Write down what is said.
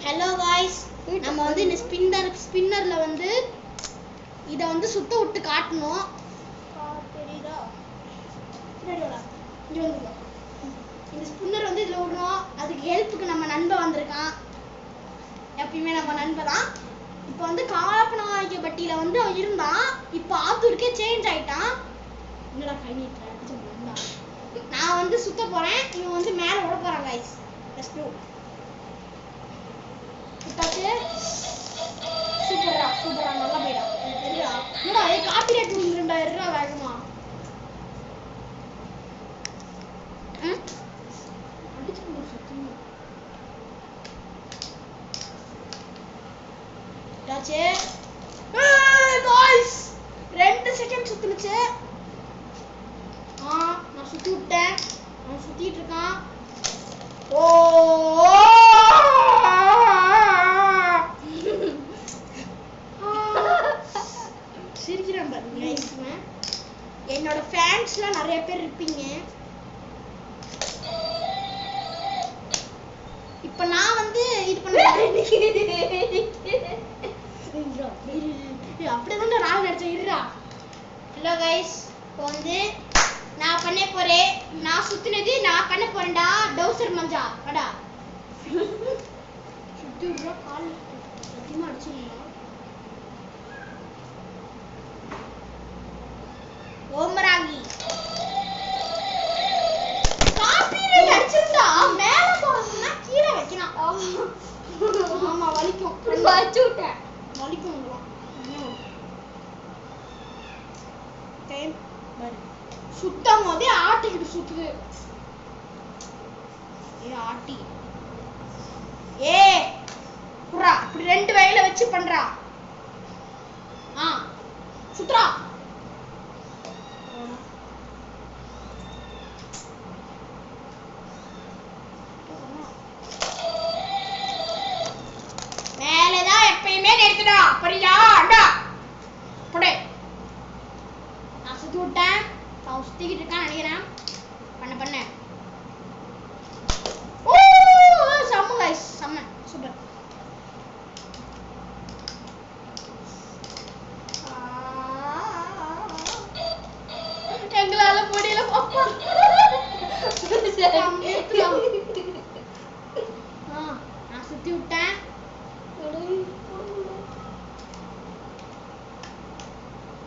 Hello guys, நம்ம வந்து இந்த ஸ்பின்னர்ல வந்து இதை வந்து சுத்த விட்டு காட்டணும். தெரியுதா? இந்த ஸ்பின்னர் வந்து இதுல விடணும். அதுக்கு ஹெல்ப்புக்கு நம்ம நண்பன் வந்திருக்கான். எப்பயுமே நம்ம நண்பன் தான். இப்போ வந்து காலப்பனாய்க்கப்பட்டியில வந்து அவன் இருந்தான். இப்போ ஆத்தூருக்கே சேஞ்ச் ஆயிட்டான். என்னடா கை நீட்டுற? நான் வந்து சுத்த போறேன். இவன் வந்து மேல விட போறான் गाइस. Let's go. சுத்தாச்சு. சூப்பரா நல்லா போய்டா. தெரியுதா? என்னடா ஏ காப்பிரைட் விழுந்துடா. இருடா வேகமா. அடிச்சு சுத்தி. யாச்சே. ஏய் गाइस 2 செகண்ட் சுத்துனுச்சு. நான் சுத்தி விட்டேன். அவன் சுத்திட்டு இருக்கான். ஓ சிரிக்கிறான் பாருங்க गाइस. என்னோட ஃபேன்ஸ்லாம் நிறைய பேர் இருப்பீங்க. இப்போ நான் வந்து இது பண்றேன். அப்படியே ராவ் நடிச்ச இருடா. ஹலோ गाइस, இப்போ வந்து நான் பண்ண போறேன். நான் சுத்தினது நான் பண்ண போறேன்டா. டவுசர் மஞ்சா வாடா. சுத்தி விடுறா. கால் சத்தியமா அடிச்சிருந்தா. ஓமராங்கி காப்பிரைட் அடிச்சிருந்தா. மேல போறதுன்னா கீழே வைக்கணும். ஆமா வலிக்கும். வச்சு விட்டேன். வலிக்கும். டைம் பாரு. சுத்தம் போதே ஆட்டிக்கிட்டு சுத்துது. ஏ ஆட்டி. ஏ புறா இப்படி 2 வயல வச்சு பண்றா. சுத்ரா. மேலதான் எப்பயுமே நிறுத்துடா. புரியா? அடா புடே. நான் சுத்தி விட்டேன். அவன் சுத்திக்கிட்டு இருக்கான்னு நினைக்கிறேன். பண்ண செம்ம गाइस. செம்ம சூப்பர். எங்களால முடியல பாப்பா. நான் சுத்தி விட்டேன்.